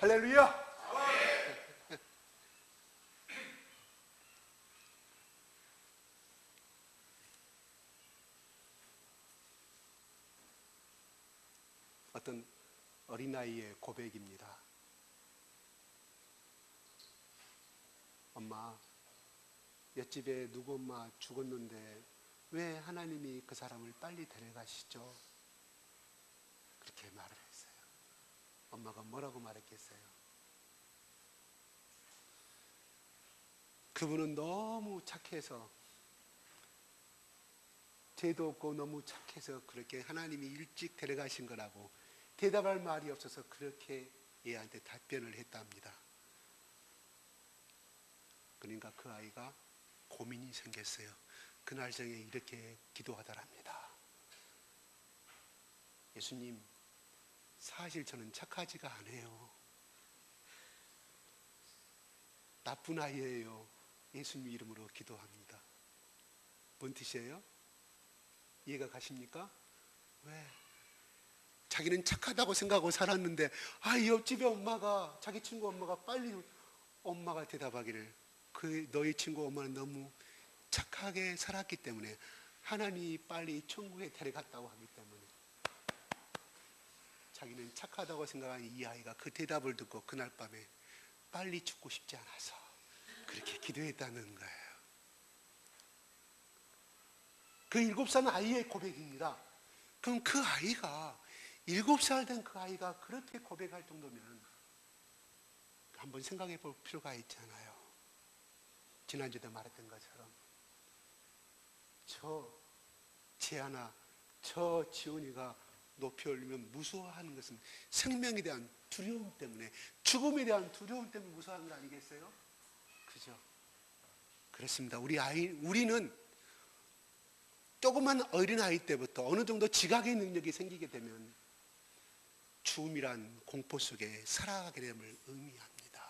할렐루야. 어떤 어린아이의 고백입니다. 엄마, 옆집에 누구 엄마 죽었는데 왜 하나님이 그 사람을 빨리 데려가시죠? 그렇게 말을 했어요. 엄마가 뭐라고 말했겠어요? 그분은 너무 착해서, 죄도 없고 너무 착해서 그렇게 하나님이 일찍 데려가신 거라고 대답할 말이 없어서 그렇게 얘한테 답변을 했답니다. 그러니까 그 아이가 고민이 생겼어요. 그날 저녁에 이렇게 기도하더랍니다. 예수님, 사실 저는 착하지가 않아요. 나쁜 아이예요. 예수님 이름으로 기도합니다. 뭔 뜻이에요? 이해가 가십니까? 왜? 자기는 착하다고 생각하고 살았는데 옆집에 엄마가, 자기 친구 엄마가 빨리 엄마가 대답하기를, 너희 친구 엄마는 너무 착하게 살았기 때문에 하나님이 빨리 천국에 데려갔다고 하기 때문에 자기는 착하다고 생각한 이 아이가 그 대답을 듣고 그날 밤에 빨리 죽고 싶지 않아서 그렇게 기도했다는 거예요. 그 7살 아이의 고백입니다. 그럼 그 아이가, 7살 된 그 아이가 그렇게 고백할 정도면 한번 생각해 볼 필요가 있잖아요. 지난주에도 말했던 것처럼 저 재하나, 저 지훈이가 높이 올리면 무서워하는 것은 생명에 대한 두려움 때문에, 죽음에 대한 두려움 때문에 무서워하는 거 아니겠어요? 그죠? 그렇습니다. 우리는 조그만 어린아이 때부터 어느 정도 지각의 능력이 생기게 되면 죽음이란 공포 속에 살아가게 됨을 의미합니다.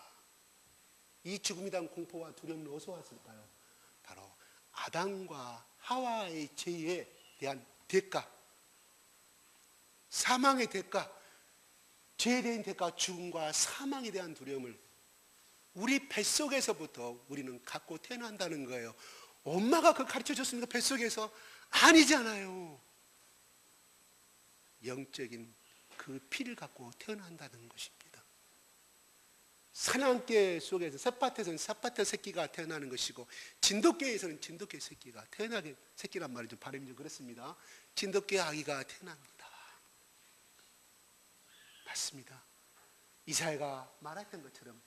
이 죽음에 대한 공포와 두려움은 어디서 왔을까요? 바로 아담과 하와의 죄에 대한 대가, 사망의 대가, 죄에 대한 대가, 죽음과 사망에 대한 두려움을 우리 뱃속에서부터 우리는 갖고 태어난다는 거예요. 엄마가 그걸 가르쳐줬습니까? 뱃속에서? 아니잖아요. 영적인 그 피를 갖고 태어난다는 것입니다. 사냥개 속에서, 셋밭에서는 셋밭의 새끼가 태어나는 것이고, 진돗개에서는 진돗개 새끼가 태어나게, 새끼란 말이 좀 발음이 좀 그렇습니다. 진돗개 아기가 태어납니다. 맞습니다. 이사야가 말했던 것처럼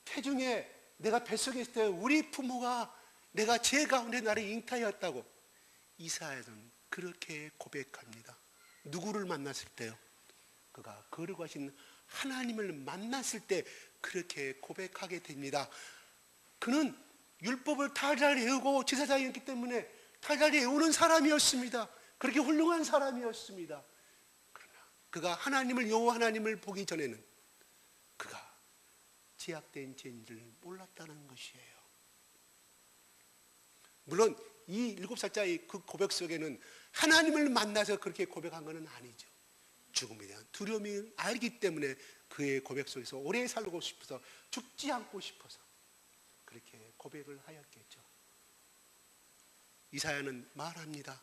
태중에 내가 뱃속에 있을 때 우리 부모가 내가 죄 가운데 나를 잉타하였다고 이사야는 그렇게 고백합니다. 누구를 만났을 때요? 그가 거룩하신 하나님을 만났을 때 그렇게 고백하게 됩니다. 그는 율법을 탈잘 외우고 제사장이었기 때문에 탈잘 외우는 사람이었습니다. 그렇게 훌륭한 사람이었습니다. 그러나 그가 여호와 하나님을 보기 전에는 그가 제약된 죄인들을 몰랐다는 것이에요. 물론 이 7살짜리 그 고백 속에는 하나님을 만나서 그렇게 고백한 것은 아니죠. 죽음에 대한 두려움이 알기 때문에 그의 고백 속에서 오래 살고 싶어서, 죽지 않고 싶어서 그렇게 고백을 하였겠죠. 이사야는 말합니다.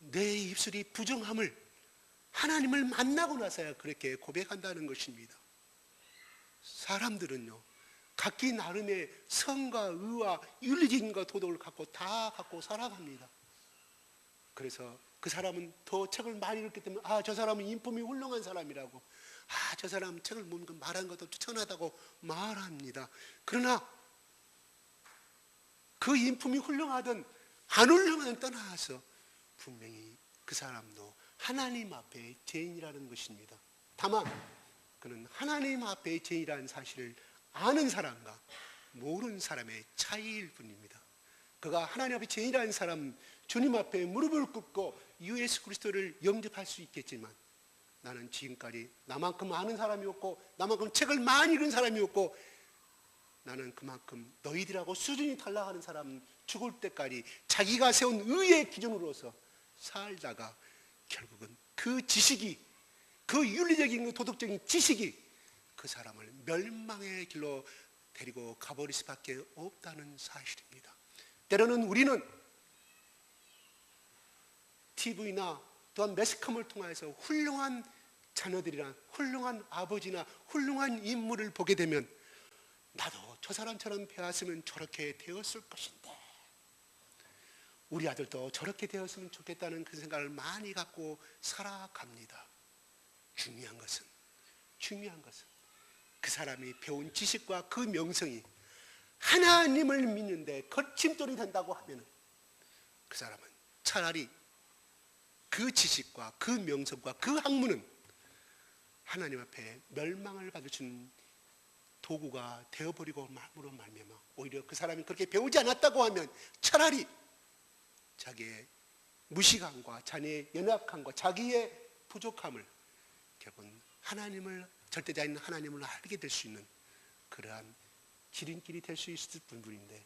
내 입술이 부정함을 하나님을 만나고 나서야 그렇게 고백한다는 것입니다. 사람들은요, 각기 나름의 성과 의와 윤리적인과 도덕을 다 갖고 살아갑니다. 그래서 그 사람은 더 책을 많이 읽기 때문에 저 사람은 인품이 훌륭한 사람이라고, 저 사람은 책을 못 읽고 말한 것도 추천하다고 말합니다. 그러나 그 인품이 훌륭하든 안 훌륭하든 떠나서 분명히 그 사람도 하나님 앞에 죄인이라는 것입니다. 다만 그는 하나님 앞에 죄인이라는 사실을 아는 사람과 모르는 사람의 차이일 뿐입니다. 그가 하나님 앞에 죄인이라는 사람, 주님 앞에 무릎을 꿇고 예수 그리스도를 영접할 수 있겠지만, 나는 지금까지 나만큼 아는 사람이었고 나만큼 책을 많이 읽은 사람이었고 나는 그만큼 너희들하고 수준이 달라가는 사람, 죽을 때까지 자기가 세운 의의 기준으로서 살다가 결국은 그 지식이, 그 윤리적인 도덕적인 지식이 그 사람을 멸망의 길로 데리고 가버릴 수밖에 없다는 사실입니다. 때로는 우리는 TV나 또한 매스컴을 통해서 훌륭한 자녀들이나 훌륭한 아버지나 훌륭한 인물을 보게 되면 나도 저 사람처럼 배웠으면 저렇게 되었을 것인데, 우리 아들도 저렇게 되었으면 좋겠다는 그 생각을 많이 갖고 살아갑니다. 중요한 것은 그 사람이 배운 지식과 그 명성이 하나님을 믿는데 거침돌이 된다고 하면 그 사람은 차라리 그 지식과 그 명성과 그 학문은 하나님 앞에 멸망을 받을 수 있는 도구가 되어버리고 말므로 말미암아 오히려 그 사람이 그렇게 배우지 않았다고 하면 차라리 자기의 무식함과 자기의 연약함과 자기의 부족함을 결국은 하나님을, 절대자인 하나님을 알게 될 수 있는 그러한 지름길이 될 수 있을 뿐인데,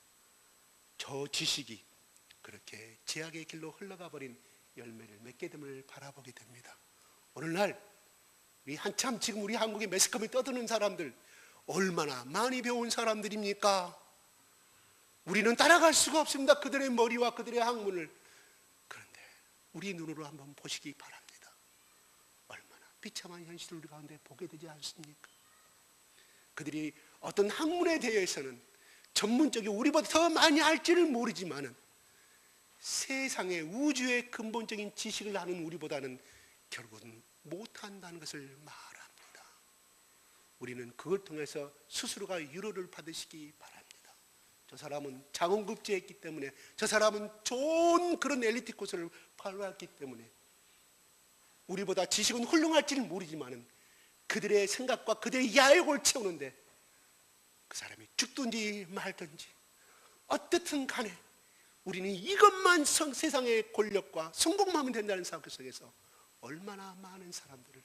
저 지식이 그렇게 제약의 길로 흘러가 버린 열매를 맺게 됨을 바라보게 됩니다. 오늘날 우리 한참 지금 우리 한국의 매스컴에 떠드는 사람들 얼마나 많이 배운 사람들입니까? 우리는 따라갈 수가 없습니다. 그들의 머리와 그들의 학문을. 그런데 우리 눈으로 한번 보시기 바랍니다. 얼마나 비참한 현실을 우리 가운데 보게 되지 않습니까? 그들이 어떤 학문에 대해서는 전문적인 우리보다 더 많이 알지를 모르지만은 세상의 우주의 근본적인 지식을 아는 우리보다는 결국은 못한다는 것을 말합니다. 우리는 그걸 통해서 스스로가 위로를 받으시기 바랍니다. 저 사람은 장원급제했기 때문에, 저 사람은 좋은 그런 엘리트 코스를 발휘했기 때문에 우리보다 지식은 훌륭할지는 모르지만은 그들의 생각과 그들의 야욕을 채우는데 그 사람이 죽든지 말든지 어떻든 간에 우리는 이것만 세상의 권력과 성공만 하면 된다는 사고 속에서 얼마나 많은 사람들을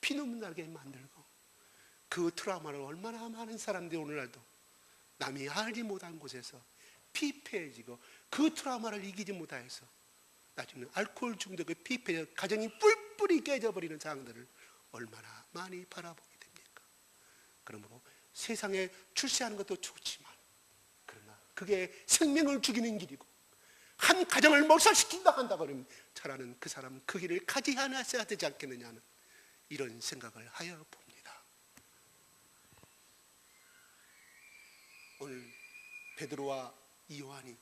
피눈물 나게 만들고 그 트라우마를 얼마나 많은 사람들이 오늘날도 남이 알지 못한 곳에서 피폐해지고 그 트라우마를 이기지 못해서 나중에 알코올 중독에 피폐해 가정이 뿔뿔이 깨져버리는 상황들을 얼마나 많이 바라보게 됩니까? 그러므로 세상에 출세하는 것도 좋지만 그러나 그게 생명을 죽이는 길이고 한 가정을 몰살시킨다 한다 그러면 차라리 그 사람은 그 길을 가지 않았어야 되지 않겠느냐는 이런 생각을 하여 봅니다. 오늘 베드로와 요한이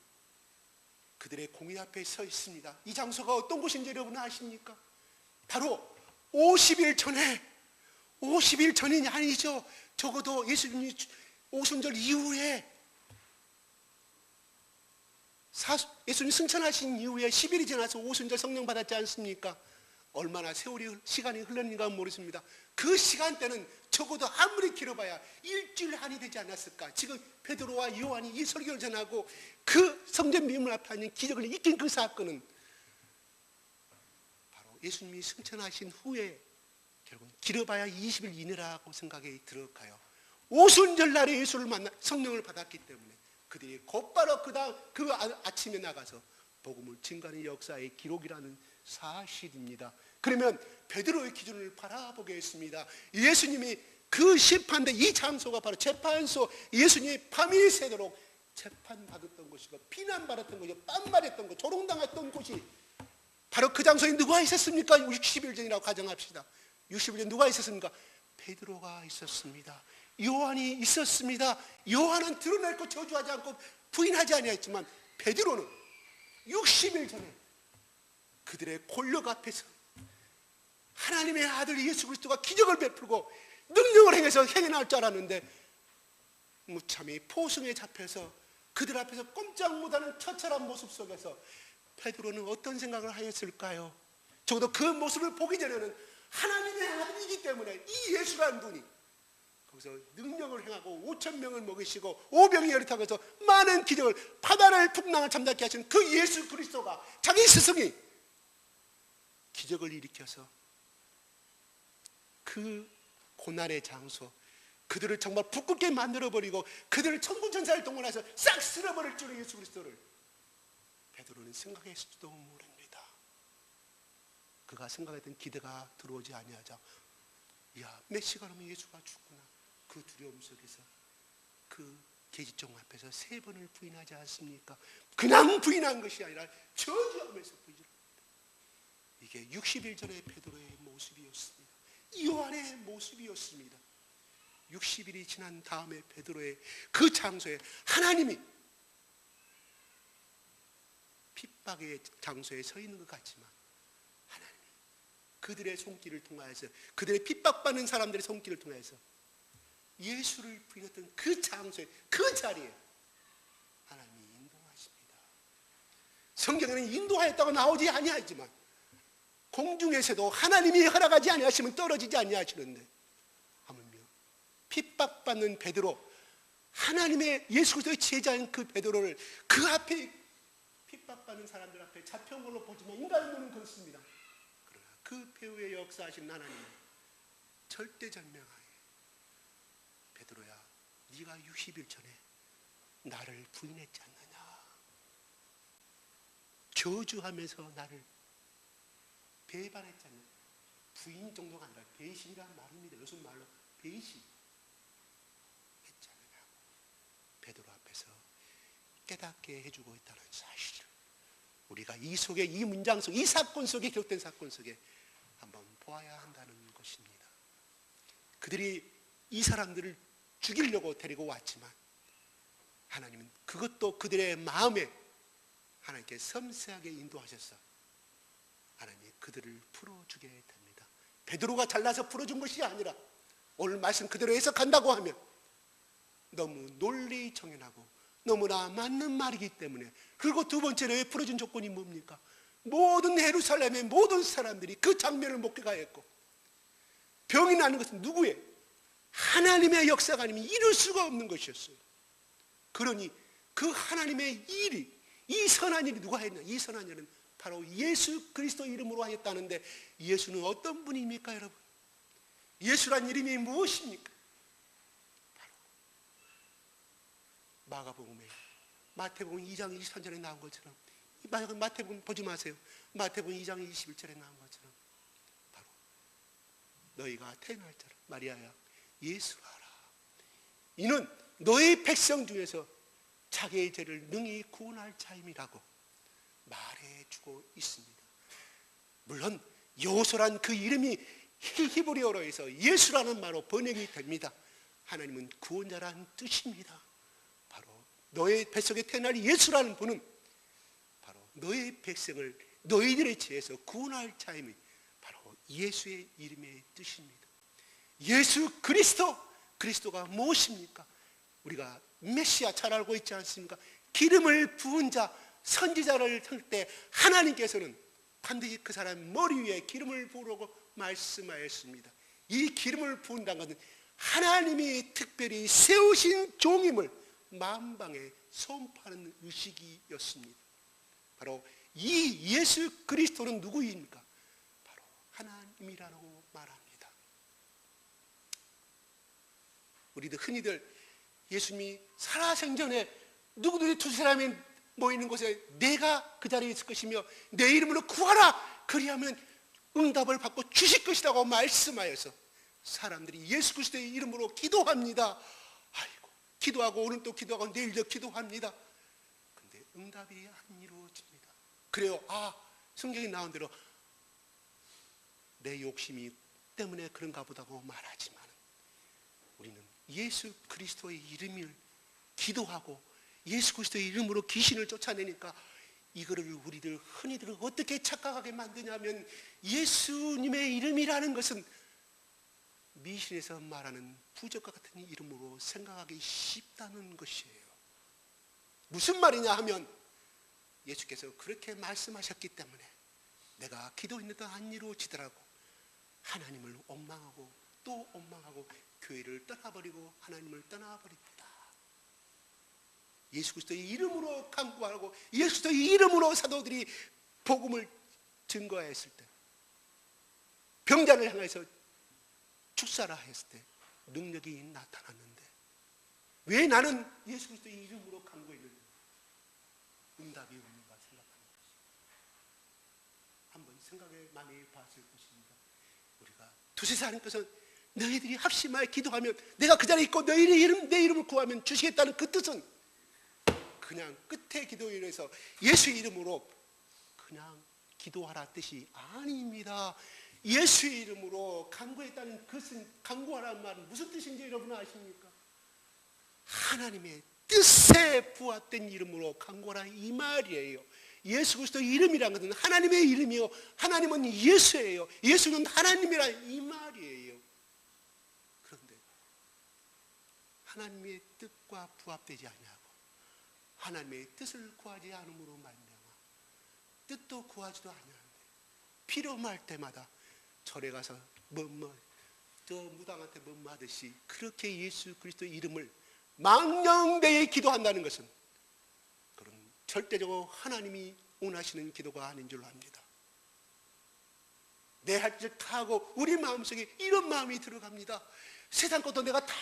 그들의 공의 앞에 서 있습니다. 이 장소가 어떤 곳인지 여러분 아십니까? 바로 50일 전에, 50일 전이 아니죠. 적어도 예수님이 오순절 이후에 예수님 승천하신 이후에 10일이 지나서 오순절 성령 받았지 않습니까? 얼마나 시간이 흘렀는가 모르겠습니다. 그 시간대는 적어도 아무리 길어봐야 일주일 한이 되지 않았을까. 지금 베드로와 요한이 이 설교를 전하고 그 성전 미문 앞에 앉은 기적을 이긴 그 사건은 바로 예수님이 승천하신 후에 결국 길어봐야 20일 이내라고 생각이 들어가요. 오순절 날에 예수를 만나 성령을 받았기 때문에 그들이 곧바로 그 아침에 나가서 복음을 증거하는 역사의 기록이라는 사실입니다. 그러면 베드로의 기준을 바라보겠습니다. 예수님이 그 심판대 이 장소가 바로 재판소, 예수님이 밤이 새도록 재판받았던 곳이고 비난받았던 곳이고 빤말했던 곳, 조롱당했던 곳이 바로 그 장소에 누가 있었습니까? 60일 전이라고 가정합시다. 60일 전 누가 있었습니까? 베드로가 있었습니다. 요한이 있었습니다. 요한은 드러내고 저주하지 않고 부인하지 아니했지만 베드로는 60일 전에 그들의 권력 앞에서 하나님의 아들 예수 그리스도가 기적을 베풀고 능력을 행해서 행해나올 줄 알았는데 무참히 포승에 잡혀서 그들 앞에서 꼼짝 못하는 처참한 모습 속에서 베드로는 어떤 생각을 하였을까요? 적어도 그 모습을 보기 전에는 하나님의 아들이기 때문에 이 예수라는 분이 거기서 능력을 행하고 5,000명을 먹이시고 오병이 열이 타고서 많은 기적을, 바다를 풍랑을 잠잠케 하신 그 예수 그리스도가 자기 스승이 기적을 일으켜서 그 고난의 장소, 그들을 정말 부끄럽게 만들어버리고 그들을 천군천사를 동원해서 싹 쓸어버릴 줄의 예수 그리스도를 베드로는 생각했을지도 모릅니다. 그가 생각했던 기대가 들어오지 아니하자, 야, 몇 시간 후면 예수가 죽구나. 그 두려움 속에서 그 계집종 앞에서 3번을 부인하지 않습니까? 그냥 부인한 것이 아니라 저주하면서 부인합니다. 이게 60일 전의 베드로의 모습이었습니다. 요한의 모습이었습니다. 60일이 지난 다음에 베드로의 그 장소에 하나님이 핍박의 장소에 서 있는 것 같지만 하나님이 그들의 손길을 통하여서, 그들의 핍박받는 사람들의 손길을 통해서 예수를 부인했던 그 장소에, 그 자리에 하나님이 인도하십니다. 성경에는 인도하였다고 나오지 아니하지만 공중에서도 하나님이 허락하지 아니하시면 떨어지지 아니하시는데, 하물며 핍박받는 베드로, 하나님의 예수 그리스도의 제자인 그 베드로를 그 앞에 핍박받는 사람들 앞에 잡혀온 걸로 보지만 인간의 눈은 그렇습니다. 그러나 그 배후에 역사하신 하나님은 절대절명하게 베드로야, 네가 60일 전에 나를 부인했지 않느냐, 저주하면서 나를 배반했지 않느냐. 부인 정도가 아니라 배신이라는 말입니다. 요즘 말로 배신 했지 않느냐. 베드로 앞에서 깨닫게 해주고 있다는 사실을 우리가 이 속에, 이 문장 속, 이 사건 속에, 기록된 사건 속에 한번 보아야 한다는 것입니다. 그들이 이 사람들을 죽이려고 데리고 왔지만 하나님은 그것도 그들의 마음에 하나님께 섬세하게 인도하셔서 하나님이 그들을 풀어주게 됩니다. 베드로가 잘나서 풀어준 것이 아니라 오늘 말씀 그대로 해석한다고 하면 너무 논리 정연하고 너무나 맞는 말이기 때문에, 그리고 두 번째로 왜 풀어준 조건이 뭡니까? 모든 예루살렘의 모든 사람들이 그 장면을 목격하였고, 병이 나는 것은 누구의? 하나님의 역사가 아니면 이룰 수가 없는 것이었어요. 그러니 그 하나님의 일이, 이 선한 일이 누가 했냐? 이 선한 일은 바로 예수 그리스도 이름으로 하였다는데, 예수는 어떤 분입니까, 여러분? 예수란 이름이 무엇입니까? 바로 마가복음에, 마태복음 2장 23절에 나온 것처럼, 마태복음 보지 마세요. 마태복음 2장 21절에 나온 것처럼 바로 너희가 태어날 자라 마리아야 예수라 하라. 이는 너희 백성 중에서 자기의 죄를 능히 구원할 자임이라고 말해주고 있습니다. 물론 여호수란 그 이름이 히브리어로에서 예수라는 말로 번역이 됩니다. 하나님은 구원자라는 뜻입니다. 바로 너의 뱃속에 태어날 예수라는 분은 바로 너의 백성을 너희들의 죄에서 구원할 자임이 바로 예수의 이름의 뜻입니다. 예수 그리스도, 그리스도가 무엇입니까? 우리가 메시아 잘 알고 있지 않습니까? 기름을 부은 자, 선지자를 할 때 하나님께서는 반드시 그 사람 머리 위에 기름을 부으라고 말씀하였습니다. 이 기름을 부은다는 것은 하나님이 특별히 세우신 종임을 만방에 선포하는 의식이었습니다. 바로 이 예수 그리스도는 누구입니까? 바로 하나님이라고 말합니다. 우리도 흔히들 예수님이 살아생전에 누구들이 두 사람이 모이는 곳에 내가 그 자리에 있을 것이며 내 이름으로 구하라, 그리하면 응답을 받고 주실 것이라고 말씀하여서 사람들이 예수 그리스도의 이름으로 기도합니다. 아이고, 기도하고 오늘 또 기도하고 내일도 기도합니다. 근데 응답이 안 이루어집니다. 그래요. 성경에 나온 대로 내 욕심이 때문에 그런가 보다고 말하지만 우리는 예수 그리스도의 이름을 기도하고 예수 그리스도의 이름으로 귀신을 쫓아내니까 이거를 우리들 흔히들 어떻게 착각하게 만드냐면 예수님의 이름이라는 것은 미신에서 말하는 부적과 같은 이름으로 생각하기 쉽다는 것이에요. 무슨 말이냐 하면 예수께서 그렇게 말씀하셨기 때문에 내가 기도했는데 안 이루어지더라고 하나님을 원망하고 또 원망하고 교회를 떠나버리고 하나님을 떠나버립니다. 예수 그리스도의 이름으로 간구하고 예수 그리스도의 이름으로 사도들이 복음을 증거했을 때, 병자를 향해서 축사라 했을 때 능력이 나타났는데 왜 나는 예수 그리스도의 이름으로 간구했는데 응답이 없는가 생각하는 것입니다. 한번 생각해 많이 봤을 것입니다. 우리가 두세 사람께서 너희들이 합심하여 기도하면 내가 그 자리에 있고 너희의 이름, 내 이름을 구하면 주시겠다는 그 뜻은 그냥 끝에 기도에 의해서 예수의 이름으로 그냥 기도하라 뜻이 아닙니다. 예수의 이름으로 간구했다는 것은, 간구하라는 말은 무슨 뜻인지 여러분 아십니까? 하나님의 뜻에 부합된 이름으로 간구하라 이 말이에요. 예수 그리스도 이름이란 것은 하나님의 이름이요, 하나님은 예수예요, 예수는 하나님이라 이 말이에요. 그런데 하나님의 뜻과 부합되지 아니하고 하나님의 뜻을 구하지 않음으로 말미암아 뜻도 구하지도 아니하는데 필요할 때마다 절에 가서 저 무당한테 하듯이 그렇게 예수 그리스도 이름을 망령되이 기도한다는 것은 그런 절대적으로 하나님이 원하시는 기도가 아닌 줄 압니다. 내 할 줄 다 하고 우리 마음속에 이런 마음이 들어갑니다. 세상 것도 내가 다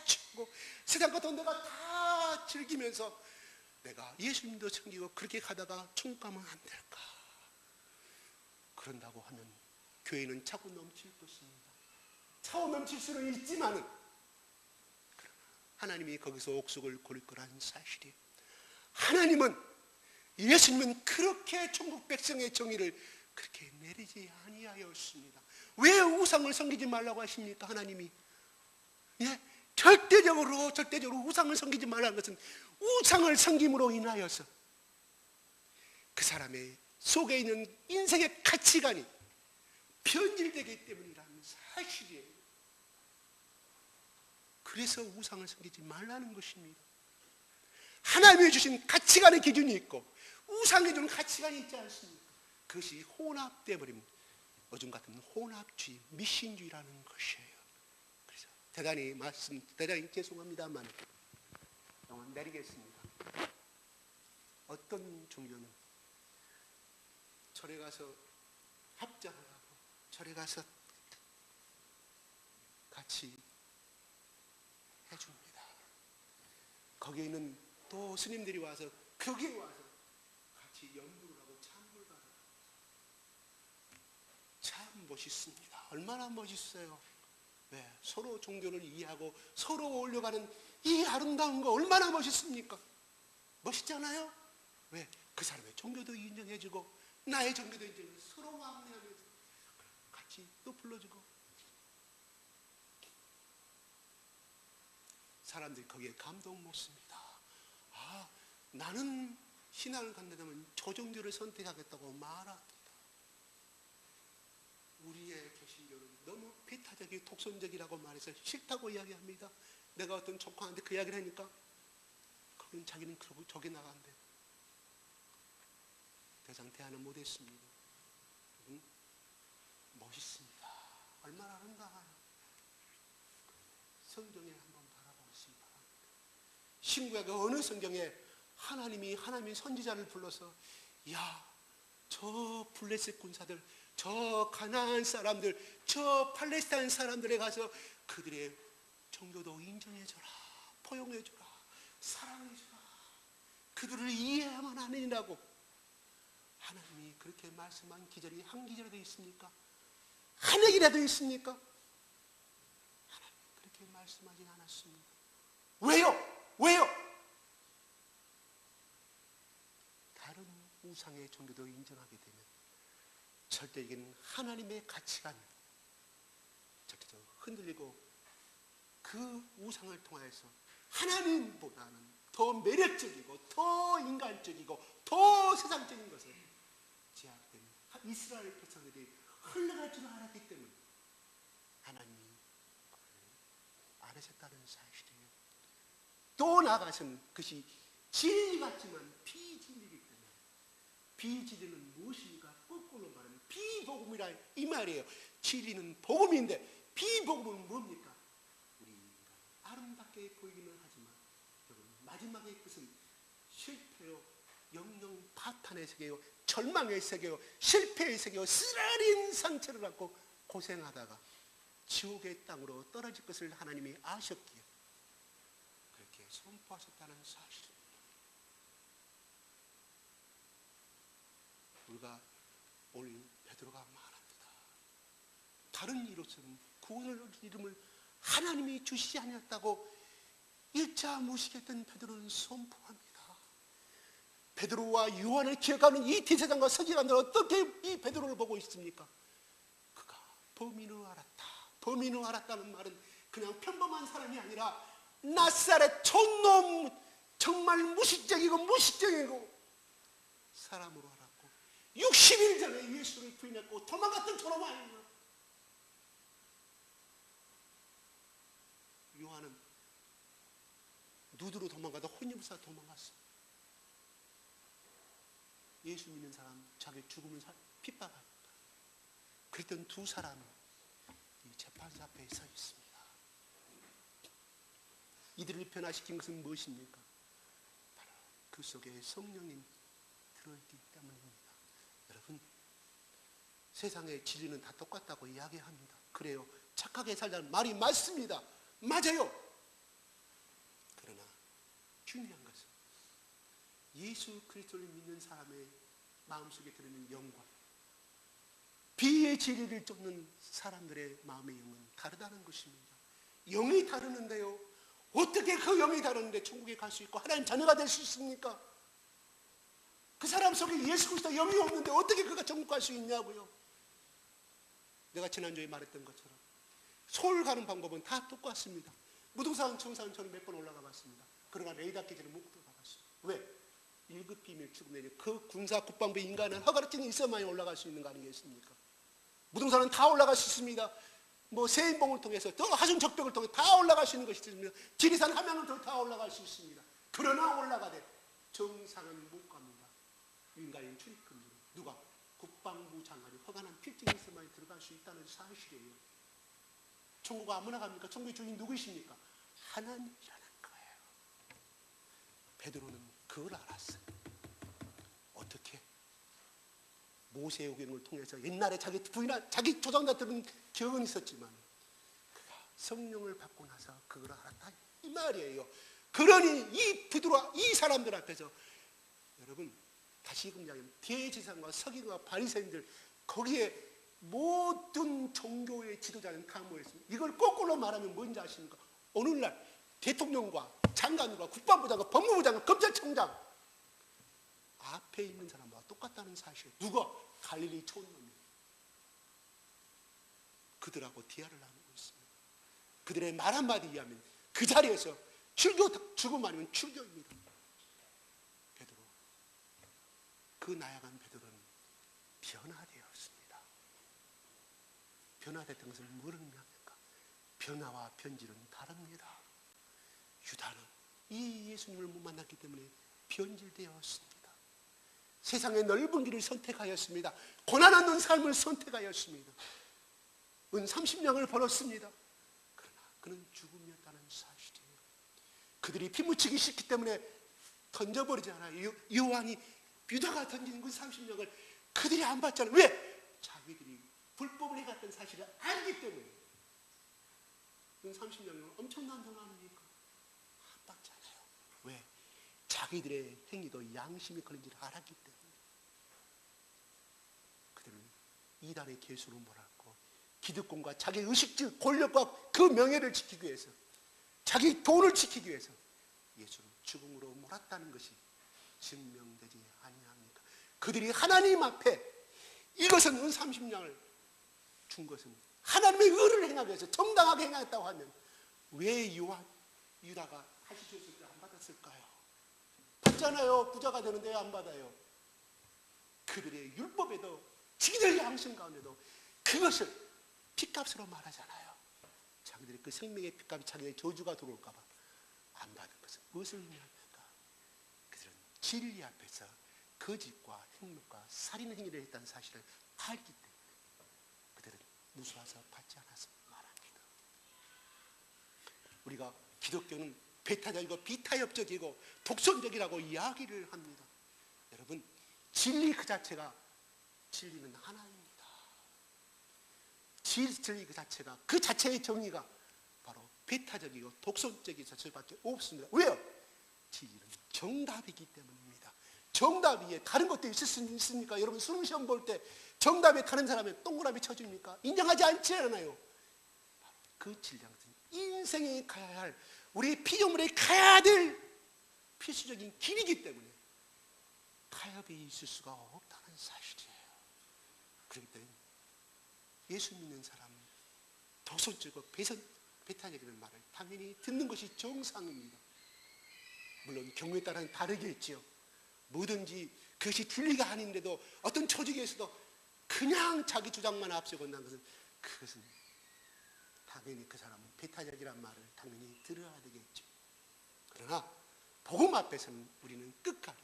치고 세상 것도 내가 다 즐기면서 내가 예수님도 섬기고 그렇게 가다가 천국 가면 안 될까? 그런다고 하면 교회는 차고 넘칠 것입니다. 차고 넘칠 수는 있지만은 하나님이 거기서 옥석을 고릴 거라는 사실이에요. 하나님은, 예수님은 그렇게 천국 백성의 정의를 그렇게 내리지 아니하였습니다. 왜 우상을 섬기지 말라고 하십니까? 하나님이 절대적으로 우상을 섬기지 말라는 것은 우상을 섬김으로 인하여서 그 사람의 속에 있는 인생의 가치관이 변질되기 때문이라는 사실이에요. 그래서 우상을 섬기지 말라는 것입니다. 하나님이 주신 가치관의 기준이 있고 우상이 주는 가치관이 있지 않습니까? 그것이 혼합되어 버리면 요즘 같은 혼합주의, 미신주의라는 것이에요. 그래서 대단히 죄송합니다만 영원 내리겠습니다. 어떤 종교는 절에 가서 합장을 하고 절에 가서 같이 해줍니다. 거기에 있는 또 스님들이 와서 거기에 와서 같이 연구를 하고 참을 받아요. 참 멋있습니다. 얼마나 멋있어요. 네, 서로 종교를 이해하고 서로 어울려가는 이 아름다운 거 얼마나 멋있습니까? 멋있잖아요. 왜? 그 사람의 종교도 인정해주고 나의 종교도 인정해주고 서로 왕래하면서 같이 또 불러주고 사람들이 거기에 감동 먹습니다. 아, 나는 신앙을 갖는다면 저 종교를 선택하겠다고 말합니다. 우리의 개신교는 너무 배타적이고 독선적이라고 말해서 싫다고 이야기합니다. 내가 어떤 조카한테 그 이야기를 하니까 그건 자기는 그러고 저기 나간대. 더 이상 대화는 못했습니다. 멋있습니다. 얼마나 아름다워요. 성경에 한번 바라보시기 바랍니다. 신구약의 어느 성경에 하나님이 선지자를 불러서 저 블레셋 군사들, 저 가나안 사람들, 저 팔레스타인 사람들에 가서 그들의 종교도 인정해줘라, 포용해줘라, 사랑해줘라, 그들을 이해하면 안 되냐고 하나님이 그렇게 말씀한 기절이 한 기절이라도 있습니까? 한 얘기라도 있습니까? 하나님 그렇게 말씀하진 않았습니다. 왜요? 다른 우상의 종교도 인정하게 되면 절대적인 하나님의 가치관이 절대적으로 흔들리고 그 우상을 통해서 하나님보다는 더 매력적이고 더 인간적이고 더 세상적인 것을 제약된 이스라엘 백성들이 흘러갈 줄 알았기 때문에 하나님이 안 하셨다는 사실이에요. 또 나아가서는 그것이 진리 같지만 비진리이기 때문에 비진리는 무엇입니까? 거꾸로 말하면 비복음이라 이 말이에요. 진리는 복음인데 비복음은 뭡니까? 우리가 아름답게 보이기는 하지만 마지막에 그것은 실패요, 영영 파탄의 세계요, 절망의 세계요, 실패의 세계요, 쓰라린 상처를 갖고 고생하다가 지옥의 땅으로 떨어질 것을 하나님이 아셨기에 그렇게 선포하셨다는 사실입니다. 우리가 오늘 베드로가 말합니다. 다른 이로서는 구원을 얻을 이름을 하나님이 주시지 아니었다고 일자 무식했던 베드로는 선포합니다. 베드로와 요한을 기억하는 이 대제사장과 서기관들은 어떻게 이 베드로를 보고 있습니까? 그가 범인을 알았다. 범인을 알았다는 말은 그냥 평범한 사람이 아니라 낫사렛 촌놈, 정말 무식적이고 사람으로 알았고 60일 전에 예수를 부인했고 도망갔던 저놈 아니에요. 요한은 누드로 도망가다 혼인부사 도망갔어. 예수 믿는 사람 자기 죽음을 핍박합니다. 그랬던 두 사람이 이 재판사 앞에 서 있습니다. 이들을 변화시킨 것은 무엇입니까? 바로 그 속에 성령이 들어있기 때문입니다. 여러분, 세상의 진리는 다 똑같다고 이야기합니다. 그래요. 착하게 살자는 말이 맞습니다. 맞아요. 그러나 중요한 것은 예수 그리스도를 믿는 사람의 마음속에 들어있는 영과 비의 진리를 쫓는 사람들의 마음의 영은 다르다는 것입니다. 영이 다르는데요, 어떻게 그 영이 다르는데 천국에 갈 수 있고 하나님 자녀가 될 수 있습니까? 그 사람 속에 예수 그리스도 영이 없는데 어떻게 그가 천국 갈 수 있냐고요. 내가 지난주에 말했던 것처럼 서울 가는 방법은 다 똑같습니다. 무등산 청산 저는 몇 번 올라가 봤습니다. 그러나 레이더 기지를 못 들어가 봤어요. 왜? 1급 비밀 추구 내리 그 군사 국방부 인간은 허가증이 있어야만 올라갈 수 있는 거 아니겠습니까? 무등산은 다 올라갈 수 있습니다. 뭐 세인봉을 통해서 또 하중 적벽을 통해 다 올라갈 수 있는 것이 있습니다. 지리산 함양을 다 올라갈 수 있습니다. 그러나 올라가되 정상은 못 갑니다. 민간인 출입금지로. 누가? 국방부 장관이 허가난 필증이 있어야만 들어갈 수 있다는 사실이에요. 천국 아무나 갑니까? 천국의 주인 누구이십니까? 하나님이라는 거예요. 베드로는 그걸 알았어요. 어떻게? 모세오경을 통해서 옛날에 자기 부인한 자기 조상자들은 기억은 있었지만 그가 성령을 받고 나서 그걸 알았다 이 말이에요. 그러니 이 베드로와 이 사람들 앞에서 여러분 다시 이야기하면 대제사장과 서기관과 바리새인들 거기에 모든 종교의 지도자는 다 모였습니다. 이걸 거꾸로 말하면 뭔지 아십니까? 오늘날 대통령과 장관과 국방부 장관, 법무부 장관, 검찰청장 앞에 있는 사람과 똑같다는 사실이에요. 누가? 갈릴리 촌놈이에요. 그들하고 대화를 나누고 있습니다. 그들의 말 한마디에 하면 그 자리에서 죽음 아니면 출교입니다. 베드로, 그 나약한 베드로는 변화되었습니다. 변화됐던 것은 뭘 의미합니까? 변화와 변질은 다릅니다. 유다는 이 예수님을 못 만났기 때문에 변질되었습니다. 세상의 넓은 길을 선택하였습니다. 고난 없는 삶을 선택하였습니다. 은 30냥을 벌었습니다. 그러나 그는 죽음이었다는 사실이에요. 그들이 피묻히기 싫기 때문에 던져버리지 않아요. 요한이 유다가 던진 그 30냥을 그들이 안 받잖아요. 왜? 자기들이 불법을 해갔던 사실을 알기 때문에. 그 30냥은 엄청난 돈 아닙니까? 안 받잖아요. 왜? 자기들의 행위도 양심이 걸린지를 알았기 때문에. 그들은 이단의 계수로 몰았고 기득권과 자기 의식주 권력과 그 명예를 지키기 위해서 자기 돈을 지키기 위해서 예수를 죽음으로 몰았다는 것이 증명되지 아니합니까? 그들이 하나님 앞에 이것은 은 30냥을 준 것은 하나님의 의를 행하기 위해서 정당하게 행하였다고 하면 왜 유다가 다시 줬을 때 안 받았을까요? 받잖아요. 부자가 되는데 안 받아요. 그들의 율법에도 자기들 양심 가운데도 그것을 핏값으로 말하잖아요. 자기들의 그 생명의 핏값이 자기의 저주가 들어올까 봐 안 받은 것은 무엇을 의미합니까? 그들은 진리 앞에서 거짓과 행목과 살인 행위를 했다는 사실을 알기 때문에 그들은 무수해서 받지 않아서 말합니다. 우리가 기독교는 배타적이고 비타협적이고 독선적이라고 이야기를 합니다. 여러분, 진리 그 자체가 진리는 하나입니다. 진리 그 자체가 그 자체의 정의가 바로 배타적이고 독선적인 자체밖에 없습니다. 왜요? 진리는 정답이기 때문입니다. 정답 위에 다른 것도 있을 수 있습니까? 여러분 수능 시험 볼 때 정답에 다른 사람의 동그라미 쳐줍니까? 인정하지 않지 않아요. 그 질량, 인생에 가야 할, 우리 피조물에 가야 될 필수적인 길이기 때문에 타협이 있을 수가 없다는 사실이에요. 그렇기 때문에 예수 믿는 사람은 도선적이고 배타적인 말을 당연히 듣는 것이 정상입니다. 물론 경우에 따라서 다르겠지요. 뭐든지 그것이 진리가 아닌데도 어떤 조직에서도 그냥 자기 주장만 앞세우고 온다는 것은, 그것은 당연히 그 사람은 배타적이란 말을 당연히 들어야 되겠죠. 그러나 복음 앞에서는 우리는 끝까지,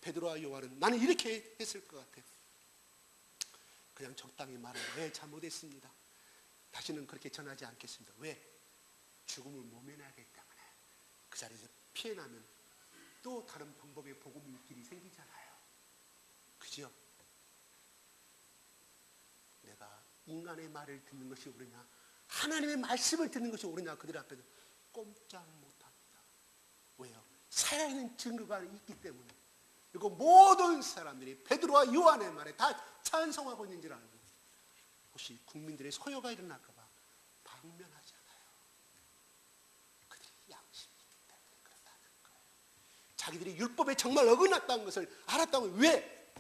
베드로와 요한은 나는 이렇게 했을 것 같아요. 그냥 적당히 말하고 잘못했습니다, 다시는 그렇게 전하지 않겠습니다. 왜? 죽음을 모면하기 때문에. 그 자리에서 피해나면 또 다른 방법의 복음의 길이 생기잖아요. 그죠? 내가 인간의 말을 듣는 것이 옳으냐, 하나님의 말씀을 듣는 것이 옳으냐, 그들 앞에서 꼼짝 못합니다. 왜요? 살아있는 증거가 있기 때문에. 그리고 모든 사람들이 베드로와 요한의 말에 다 찬성하고 있는 줄 알고, 혹시 국민들의 소요가 일어날까 봐 방면하지 않아요. 그들이 양심이 있기 때문에 그렇다는 거예요. 자기들이 율법에 정말 어긋났다는 것을 알았다면, 왜?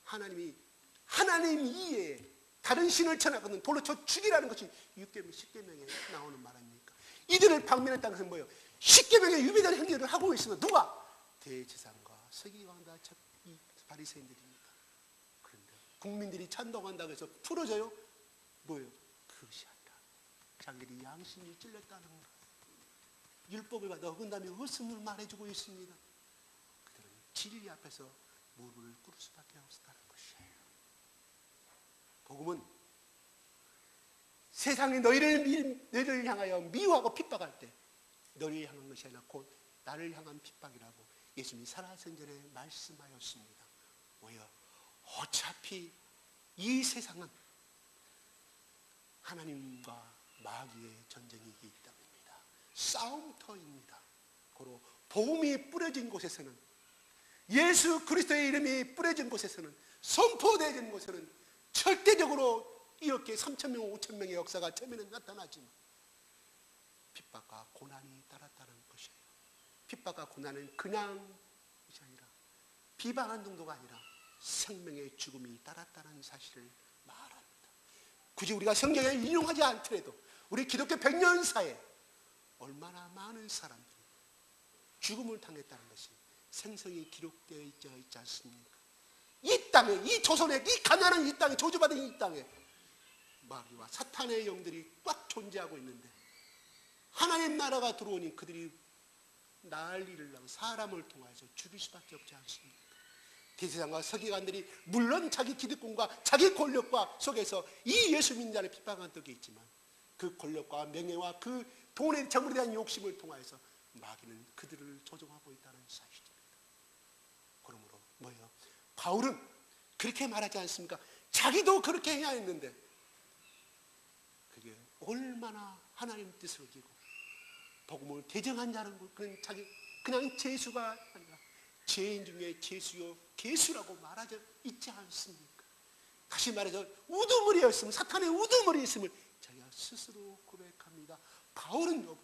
하나님 이외에 다른 신을 전하거든 돌로 쳐 죽이라는 것이 6계명, 10계명에 나오는 말 아닙니까? 이들을 방면했다는 것은 뭐예요? 10계명의 유배된 행위를 하고 있으면 누가? 대제사장과 서기관과 이 바리새인들입니다. 그런데 국민들이 찬동한다고 해서 풀어져요? 뭐예요? 그것이 아니라 자기들이 양심이 찔렸다는 것, 율법을 받아 어긋나며 없음을 말해주고 있습니다. 그들은 진리 앞에서 무릎을 꿇을 수밖에 없었다는 것이에요. 복음은 세상이 너희를 향하여 미워하고 핍박할 때 너희를 향한 것이 아니라 곧 나를 향한 핍박이라고 예수님이 살아선 전에 말씀하였습니다. 왜요? 어차피 이 세상은 하나님과 마귀의 전쟁이기 때문입니다. 싸움터입니다. 고로 복음이 뿌려진 곳에서는, 예수 그리스도의 이름이 뿌려진 곳에서는, 선포되어진 곳에서는 절대적으로 이렇게 3,000명, 5,000명의 역사가 처음에는 나타나지만 핍박과 고난이 따랐다는 것이에요. 핍박과 고난은 그냥 것이 아니라, 비방한 정도가 아니라 생명의 죽음이 따랐다는 사실을 말합니다. 굳이 우리가 성경에 인용하지 않더라도 우리 기독교 100년사에 얼마나 많은 사람들이 죽음을 당했다는 것이 생성이 기록되어 있지 않습니까? 이 땅에, 이 조선에, 이 가난한 이 땅에, 저주받은 이 땅에 마귀와 사탄의 영들이 꽉 존재하고 있는데, 하나님 나라가 들어오니 그들이 난리를 나고 사람을 통해서 죽일 수밖에 없지 않습니까? 대제사장과 서기관들이 물론 자기 기득권과 자기 권력과 속에서 이 예수 믿는 자를 핍박한 적이 있지만, 그 권력과 명예와 그 돈의 재물에 대한 욕심을 통해서 마귀는 그들을 조종하고 있다는 사실입니다. 그러므로 뭐예요? 바울은 그렇게 말하지 않습니까? 자기도 그렇게 해야 했는데 그게 얼마나 하나님 뜻을 어기고 복음을 대정한 자는 그냥 죄수가 아니라 죄인 중에 죄수요 개수라고 말하지 있지 않습니까? 다시 말해서 우두머리였으면, 사탄의 우두머리였음을 자기가 스스로 고백합니다. 바울은 여러분,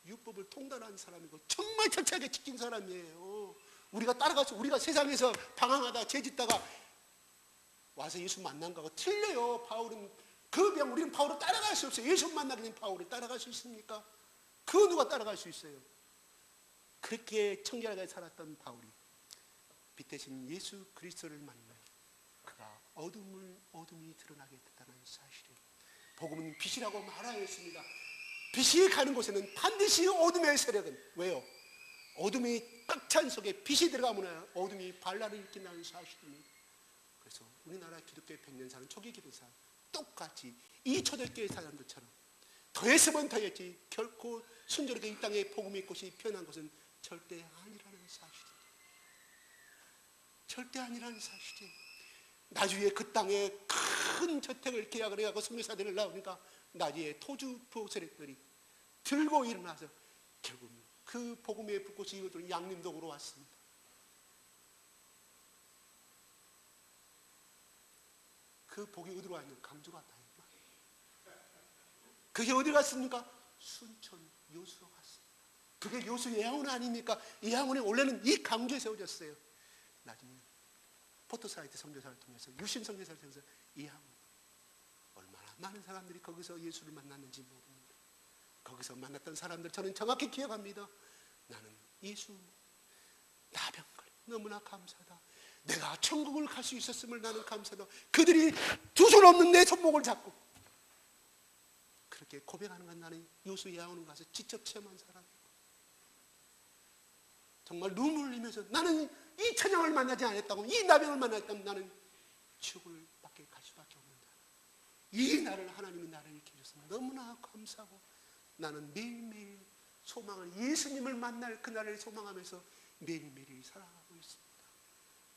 율법을 통달한 사람이고 정말 철저하게 지킨 사람이에요. 우리가 따라가서, 우리가 세상에서 방황하다 죄짓다가 와서 예수 만난 거하고 틀려요. 바울은 그 병, 우리는 바울을 따라갈 수 없어요. 예수 만나게 된 바울을 따라갈 수 있습니까? 그 누가 따라갈 수 있어요? 그렇게 청결하게 살았던 바울이 빛 대신 예수 그리스도를 만나 그가 어둠이 드러나게 됐다는 사실이에요. 복음은 빛이라고 말하였습니다. 빛이 가는 곳에는 반드시 어둠의 세력은, 왜요? 어둠이 꽉 찬 속에 빛이 들어가면 어둠이 반란을 일으킨다는 사실입니다. 그래서 우리나라 기독교의 100년사는 초기 기독사 똑같이 이 초대교회 사람들처럼 더했으면 더했지 결코 순조롭게 이 땅에 복음의 꽃이 피어난 것은 절대 아니라는 사실입니다. 절대 아니라는 사실이에요. 나중에 그 땅에 큰 저택을 계약을 해가지고 선교사들을 나오니까 나중에 토주 부세력들이 들고 일어나서 결국 그 복음의 불꽃이 이것들은 양림동으로 왔습니다. 그 복이 어디로 왔냐? 강주로 왔다. 그게 어디 갔습니까? 순천 요수로 갔습니다. 그게 요수 예양원 아닙니까? 예양원이 원래는 이 강주에 세워졌어요. 나중에 포토사이트 선교사를 통해서 유신 선교사를 통해서 예양원, 얼마나 많은 사람들이 거기서 예수를 만났는지 모릅니다. 거기서 만났던 사람들 저는 정확히 기억합니다. 나는 예수 나병걸 너무나 감사하다. 내가 천국을 갈 수 있었음을 나는 감사하다. 그들이 두 손 없는 내 손목을 잡고 그렇게 고백하는 건 나는 요수 예양원에 가서 직접 체험한 사람이고, 정말 눈물 흘리면서 나는 이 천양을 만나지 않았다고, 이 나병을 만났다면 나는 지옥을 밖에 갈 수밖에 없는다. 이 날을 하나님이 나를 이렇게 해줘서 너무나 감사하고, 나는 매일매일 소망을, 예수님을 만날 그날을 소망하면서 매일매일 살아가고 있습니다.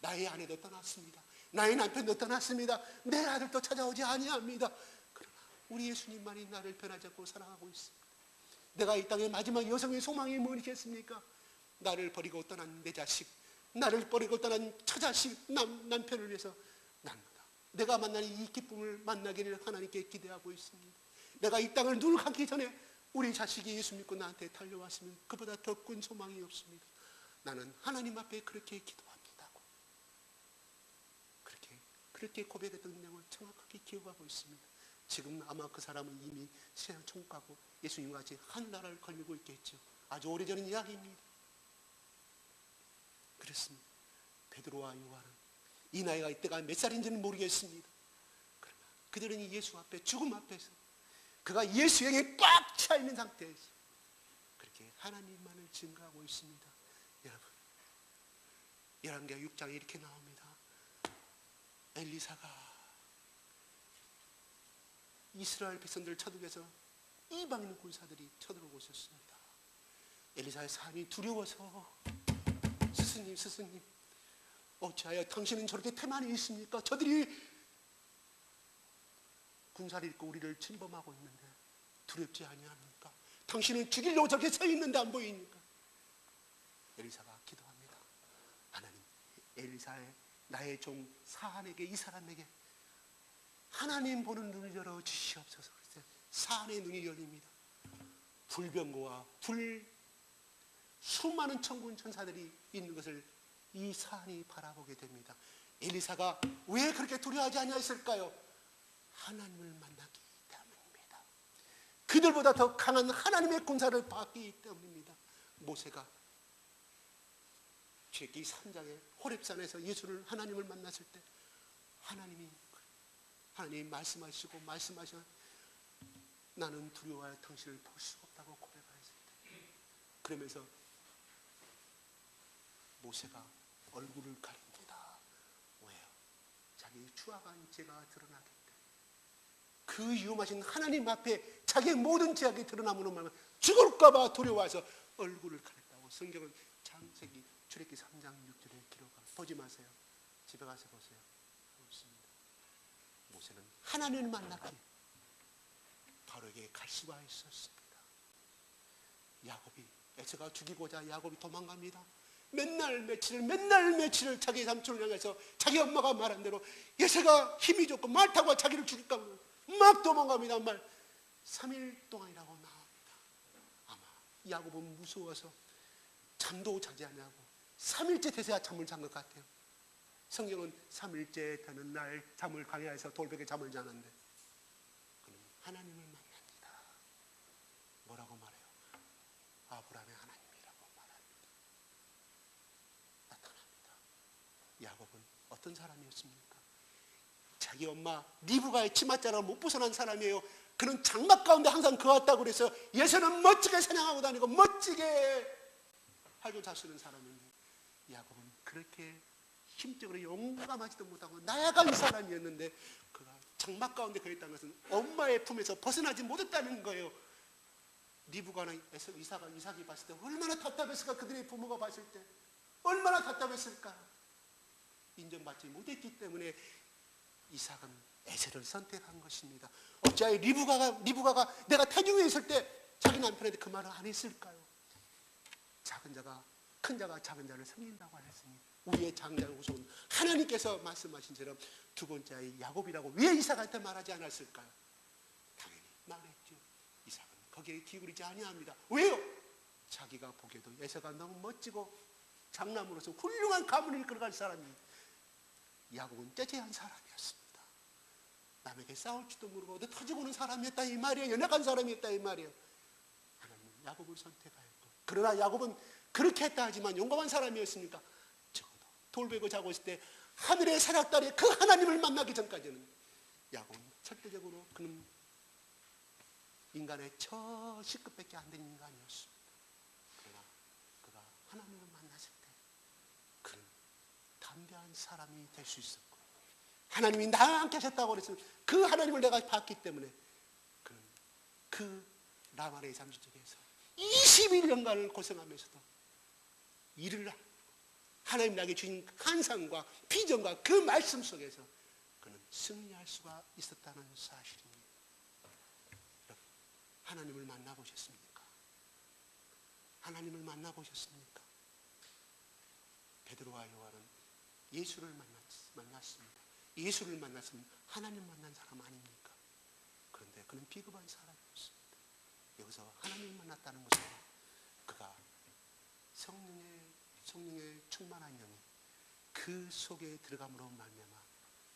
나의 아내도 떠났습니다. 나의 남편도 떠났습니다. 내 아들도 찾아오지 아니합니다. 그러나 우리 예수님만이 나를 변하지 않고 살아가고 있습니다. 내가 이 땅의 마지막 여성의 소망이 무엇이겠습니까? 나를 버리고 떠난 내 자식, 나를 버리고 떠난 처자식, 남편을 위해서 날마다 내가 만나는 이 기쁨을 만나기를 하나님께 기대하고 있습니다. 내가 이 땅을 눈을 감기 전에 우리 자식이 예수 믿고 나한테 달려왔으면 그보다 더 큰 소망이 없습니다. 나는 하나님 앞에 그렇게 기도합니다고, 그렇게 고백했던 내용을 정확하게 기억하고 있습니다. 지금 아마 그 사람은 이미 세상 천국 가고 예수님과 같이 하늘나라를 걸리고 있겠죠. 아주 오래전 이야기입니다. 그렇습니다. 베드로와 요한은 이 나이가 이때가 몇 살인지는 모르겠습니다. 그러나 그들은 예수 앞에, 죽음 앞에서 그가 예수의 영에 꽉 차 있는 상태에서 그렇게 하나님만을 증거하고 있습니다. 여러분, 열왕기하 6장에 이렇게 나옵니다. 엘리사가 이스라엘 백성들을 쳐들어서 이방인 군사들이 쳐들어오고 있었습니다. 엘리사의 삶이 두려워서 스승님 어찌하여 당신은 저렇게 태만히 있습니까? 저들이 군사를 입고 우리를 침범하고 있는데 두렵지 아니합니까? 당신은 죽이려고 저렇게 서 있는데 안 보이니까. 엘리사가 기도합니다. 하나님, 엘리사의 나의 종 사안에게, 이 사람에게 하나님 보는 눈을 열어 주시옵소서. 사안의 눈이 열립니다. 불병거와 수많은 천군 천사들이 있는 것을 이 사안이 바라보게 됩니다. 엘리사가 왜 그렇게 두려워하지 아니하였을까요? 하나님을 만났기 때문입니다. 그들보다 더 강한 하나님의 군사를 받기 때문입니다. 모세가 출애굽기 3장에 호렙산에서 하나님을 만났을 때 하나님이 말씀하시고 나는 두려워하여 당신을 볼 수가 없다고 고백하였을 때, 그러면서 모세가 얼굴을 가립니다. 왜요? 자기의 추악한 죄가 드러나기 때문에. 그 위험하신 하나님 앞에 자기의 모든 죄악이 드러나므로 말하면 죽을까봐 두려워해서 얼굴을 가렸다고 성경은 창세기 출애굽기 3장 6절에 기록합니다. 보지 마세요. 집에 가서 보세요. 없습니다. 모세는 하나님을 만났기에 바로에게 갈 수가 있었습니다. 야곱이, 에서가 죽이고자 야곱이 도망갑니다. 맨날 며칠을 자기 삼촌을 향해서 자기 엄마가 말한 대로 예세가 힘이 좋고 말 타고 자기를 죽일까 막 도망갑니다. 3일 동안이라고 나옵니다. 아마 야곱은 무서워서 잠도 자지 않냐고 3일째 돼서야 잠을 잔 것 같아요. 성경은 3일째 되는 날 잠을 강요해서 돌베개 잠을 자는데, 그는 하나님을 만납니다. 뭐라고 말해요? 아브라함의 하나님이라고 말합니다. 나타납니다. 야곱은 어떤 사람이었습니까? 자기 엄마 리브가의 치맛자락을 못 벗어난 사람이에요. 그는 장막 가운데 항상 그었다고 그래서 예수는 멋지게 사냥하고 다니고 멋지게 활도 잘 쓰는 사람인데, 야곱은 그렇게 힘적으로 용감하지도 못하고 나약한 사람이었는데 그가 장막 가운데 거했다는 것은 엄마의 품에서 벗어나지 못했다는 거예요. 리브가나 이삭이 봤을 때 얼마나 답답했을까? 그들의 부모가 봤을 때 얼마나 답답했을까? 인정받지 못했기 때문에 이삭은 에서를 선택한 것입니다. 어찌하여 리브가가 내가 태중에 있을 때 자기 남편한테 그 말을 안 했을까요? 작은 자가 큰 자가 작은 자를 섬긴다고 하셨으니 우리의 장자를 오셔온 하나님께서 말씀하신 처럼 두 번째 아이 야곱이라고 왜 이삭한테 말하지 않았을까요? 당연히 말했죠. 거기에 기울이지 아니합니다. 왜요? 자기가 보기에도 에서가 너무 멋지고 장남으로서 훌륭한 가문을 이끌어갈 사람이, 야곱은 째째한 사람이었습니다. 남에게 싸울지도 모르고 어디 터지고는 사람이었다 이 말이에요. 연약한 사람이었다 이 말이에요. 하나님은 야곱을 선택하였고, 그러나 야곱은 그렇게 했다 하지만 용감한 사람이었으니까 적어도 돌베고 자고 있을 때 하늘의 사략달에 그 하나님을 만나기 전까지는 야곱은 절대적으로 그는 인간의 저 C급밖에 안 된 인간이었습니다. 그러나 그가 하나님을 만났을 때 그는 담대한 사람이 될 수 있었고, 하나님이 나와 함께 하셨다고 그랬으면 그 하나님을 내가 봤기 때문에 그는 그 라마의 잠시 속에서 21년간을 고생하면서도 일을 하나님 나에게 주신 환상과 비전과 그 말씀 속에서 그는 승리할 수가 있었다는 사실입니다. 여러분, 하나님을 만나보셨습니까? 하나님을 만나보셨습니까? 베드로와 요한은 예수를 만났습니다. 예수를 만났으면 하나님 만난 사람 아닙니까? 그런데 그는 비겁한 사람이었습니다. 여기서 하나님을 만났다는 것은 그가 성령의 충만한 영이 그 속에 들어감으로 말미암아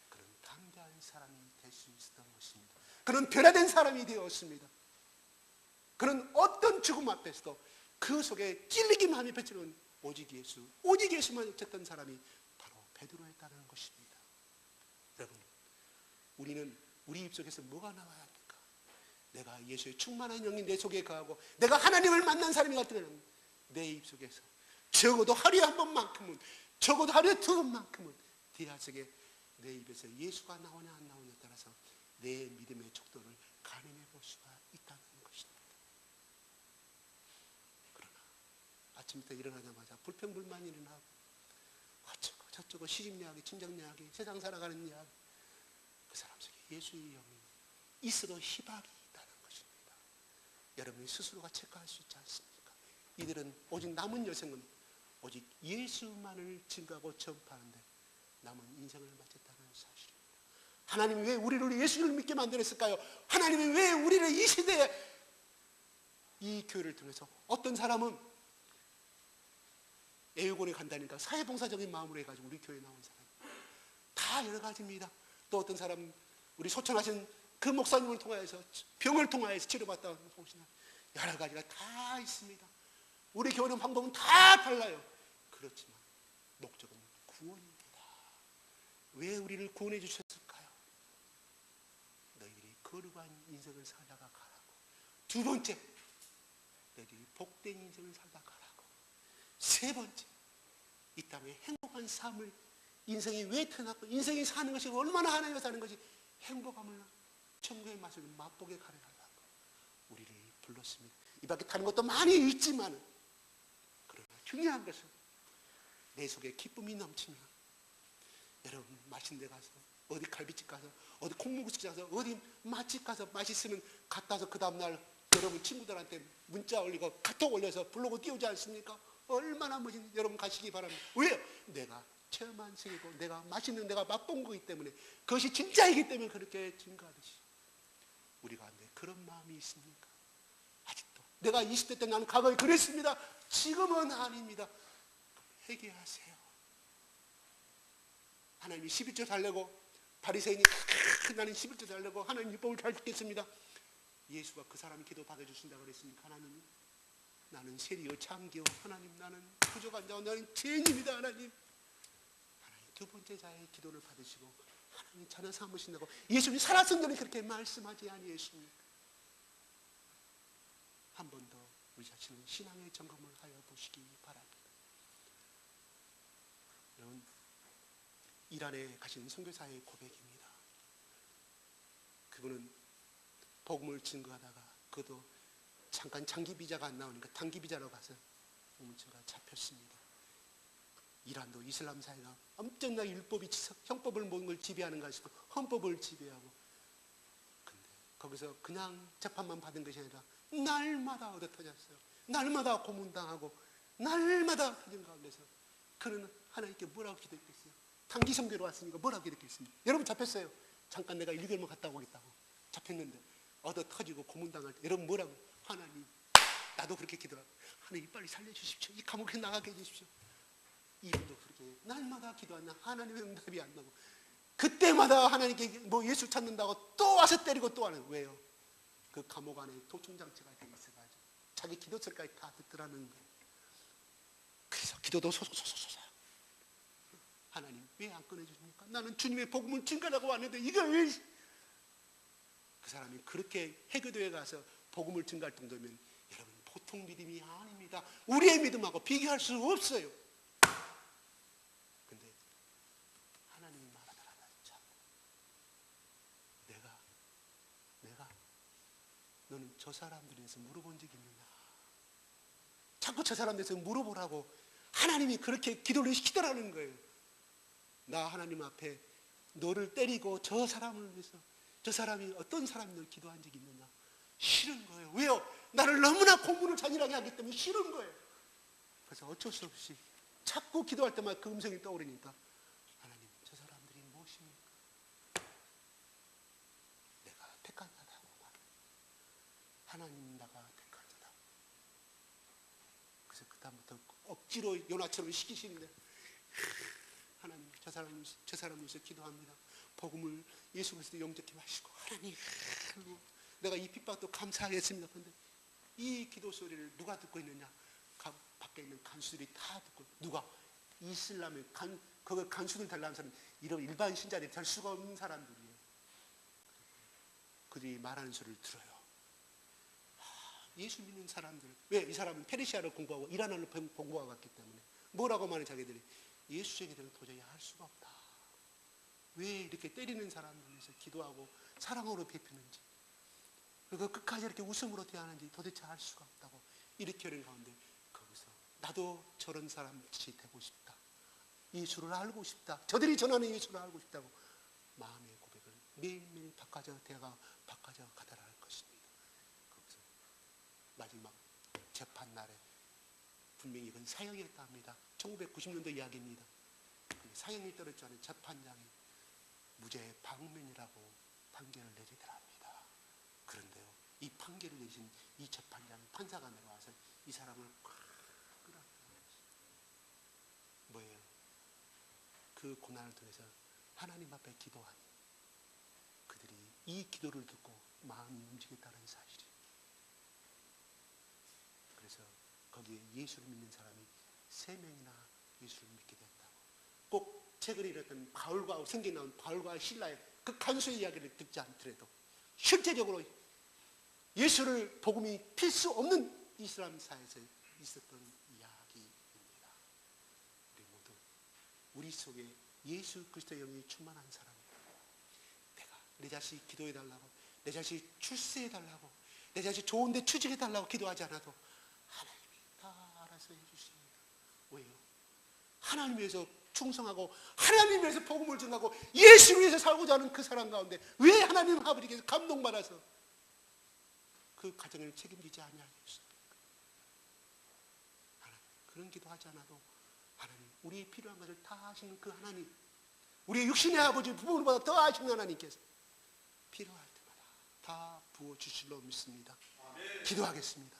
그는 담대한 사람이 될 수 있었던 것입니다. 그는 변화된 사람이 되었습니다. 그는 어떤 죽음 앞에서도 그 속에 찔리기만 하며 펼치는 오직 예수만 쳤던 사람이 바로 베드로였다는 것입니다. 여러분, 우리는 우리 입속에서 뭐가 나와야 합니까? 내가 예수의 충만한 영이 내 속에 거하고 내가 하나님을 만난 사람이 같으면 내 입속에서 적어도 하루에 한 번만큼은, 적어도 하루에 두 번만큼은 대화 속에 내 입에서 예수가 나오냐 안 나오냐에 따라서 내 믿음의 척도를 가늠해 볼 수가 있다는 것입니다. 그러나 아침부터 일어나자마자 불평불만이 일어나고 어쩌고 저쩌고 시집 이야기, 친정 이야기, 세상 살아가는 이야기, 그 사람 속에 예수의 영이 있어도 희박이 있다는 것입니다. 여러분이 스스로가 체크할 수 있지 않습니까? 이들은 오직 남은 여생은 오직 예수만을 증거하고 전파하는데 남은 인생을 마쳤다는 사실입니다. 하나님이 왜 우리를 예수를 믿게 만들었을까요? 하나님이 왜 우리를 이 시대에 이 교회를 통해서, 어떤 사람은 애육원에 간다니까 사회봉사적인 마음으로 해가지고 우리 교회에 나온 사람 다 여러 가지입니다. 또 어떤 사람 우리 소천하신 그 목사님을 통하여서 병을 통하여서 치료받다 오시는 여러 가지가 다 있습니다. 우리 교회는 방법은 다 달라요. 그렇지만 목적은 구원입니다. 왜 우리를 구원해 주셨을까요? 너희들이 거룩한 인생을 살다가 가라고. 두 번째, 너희들이 복된 인생을 살다 가라고. 세 번째, 이 땅에 행복한 삶을, 인생이 왜 태어났고 인생이 사는 것이 얼마나 하나님과 사는 것이 행복함을, 천국의 맛을 맛보게 가려하려고 우리를 불렀습니다. 이 밖에 다른 것도 많이 있지만 그러나 중요한 것은 내 속에 기쁨이 넘치면, 여러분 맛있는 데 가서, 어디 갈비집 가서, 어디 콩국수집 가서, 어디 맛집 가서 맛있으면 갔다 와서 그 다음날 여러분 친구들한테 문자 올리고 카톡 올려서 블로그 띄우지 않습니까? 얼마나 멋진, 여러분 가시기 바랍니다. 왜요? 내가 체험한 생이고 내가 맛있는, 내가 맛본 거기 때문에, 그것이 진짜이기 때문에 그렇게 증거하듯이 우리가 안돼 그런 마음이 있습니까? 아직도 내가 20대 때 나는 과거에 그랬습니다. 지금은 아닙니다. 회개하세요. 하나님이 11조 달래고 바리새인이 나는 11조 달래고 하나님 율법을 잘 듣겠습니다. 예수가 그 사람이 기도 받아주신다고 그랬습니까? 하나님, 나는 세리요 참기요, 하나님 나는 부족한 자와 나는 죄인입니다. 하나님 두 번째 자의 기도를 받으시고 하나님 자녀 삼으신다고 예수님이 살아선 전에 그렇게 말씀하지 아니했습니까? 한 번 더 우리 자신의 신앙의 점검을 하여 보시기 바랍니다. 여러분, 이란에 가신 선교사의 고백입니다. 그분은 복음을 증거하다가 그것도 잠깐 장기 비자가 안 나오니까 단기 비자로 가서 문체가 잡혔습니다. 이란도 이슬람 사회가 엄청나게 율법이, 형법을 모든 걸 지배하는 것이고 헌법을 지배하고, 근데 거기서 그냥 재판만 받은 것이 아니라 날마다 얻어 터졌어요. 날마다 고문당하고 날마다 터진 가운데서 그는 하나님께 뭐라고 기도했겠어요? 단기 선교로 왔으니까 뭐라고 기도했겠습니까? 여러분 잡혔어요. 잠깐 내가 1개월만 갔다 오겠다고 잡혔는데 얻어 터지고 고문당할 때 여러분 뭐라고? 하나님, 나도 그렇게 기도하고, 하나님 빨리 살려주십시오. 이 감옥에 나가게 해주십시오. 이분도 그렇게 날마다 기도하나 하나님의 응답이 안 나고, 그때마다 하나님께 뭐 예수 찾는다고 또 와서 때리고 또 하는. 왜요? 그 감옥 안에 도청장치가 돼 있어가지고 자기 기도 소리까지 다 듣더라는 거예요. 그래서 기도도 소소소소소. 하나님 왜 안 꺼내주십니까? 나는 주님의 복음을 증거하고 왔는데 이걸 왜? 그 사람이 그렇게 해교도에 가서 복음을 증거할 정도면 여러분 보통 믿음이 아닙니다. 우리의 믿음하고 비교할 수 없어요. 근데 하나님이 말하더라고요. 내가 너는 저 사람들에서 물어본 적이 있느냐? 자꾸 저 사람들에서 물어보라고 하나님이 그렇게 기도를 시키더라는 거예요. 나 하나님 앞에 너를 때리고 저 사람을 위해서, 저 사람이 어떤 사람들 기도한 적이 있느냐? 싫은 거예요. 왜요? 나를 너무나 공부를 잔인하게 하기 때문에 싫은 거예요. 그래서 어쩔 수 없이 자꾸 기도할 때마다 그 음성이 떠오르니까, 하나님 저 사람들이 무엇입니까? 내가 택한 자다고 말해요. 하나님 나가 택한 자다. 그래서 그다음부터 억지로 요나처럼 시키시는데, 하나님 저 사람을 위해서 기도합니다. 복음을 예수 그리스도 영접케 하시고, 하나님 내가 이 핍박도 감사하겠습니다. 그런데 이 기도 소리를 누가 듣고 있느냐? 밖에 있는 간수들이 다 듣고. 누가? 이슬람의 그걸 간수들 달라는 사람, 이런 일반 신자들이 될 수가 없는 사람들이에요. 그들이 말하는 소리를 들어요. 예수 믿는 사람들, 왜? 이 사람은 페르시아를 공부하고 이란어를 공부하고 갔기 때문에 뭐라고 말하는 자기들이, 예수 얘기들은 도저히 할 수가 없다. 왜 이렇게 때리는 사람을 위해서 기도하고 사랑으로 베푸는지, 그리고 끝까지 이렇게 웃음으로 대하는지 도대체 알 수가 없다고 이렇게 하는 가운데, 거기서 나도 저런 사람같이 되고 싶다. 예수를 알고 싶다. 저들이 전하는 예수를 알고 싶다고 마음의 고백을 매일매일 바꿔져 가더라 할 것입니다. 거기서 마지막 재판 날에 분명히 이건 사형이었다 합니다. 1990년도 이야기입니다. 사형이 떨어지지 않은 재판장이 무죄 방면이라고 판결을 내리더라 합니다. 그런데요, 이 판결을 내신 이 재판장 판사가 내려와서 이 사람을 꽉 끌어안고, 뭐예요? 그 고난을 통해서 하나님 앞에 기도하니 그들이 이 기도를 듣고 마음이 움직였다는 사실이. 그래서 거기에 예수를 믿는 사람이 3명이나 예수를 믿게 됐다고. 꼭 책을 읽었던 바울과 성경에 나온 바울과 실라의 그 간수의 이야기를 듣지 않더라도 실제적으로 예수를 복음이 필수 없는 이슬람 사회에서 있었던 이야기입니다. 우리 모두 우리 속에 예수 그리스도의 영이 충만한 사람입니다. 내가 내 자식 기도해달라고, 내 자식 출세해달라고, 내 자식 좋은데 취직해달라고 기도하지 않아도 하나님이 다 알아서 해주십니다. 왜요? 하나님 위해서 충성하고 하나님 위해서 복음을 전하고 예수를 위해서 살고자 하는 그 사람 가운데 왜 하나님 아버지께서 감동받아서 그 가정을 책임지지 아니하겠습니까? 하나님, 그런 기도하지 않아도 하나님, 우리의 필요한 것을 다 아시는 그 하나님, 우리의 육신의 아버지 부모보다 더 아시는 하나님께서 필요할 때마다 다 부어주실로 믿습니다. 기도하겠습니다.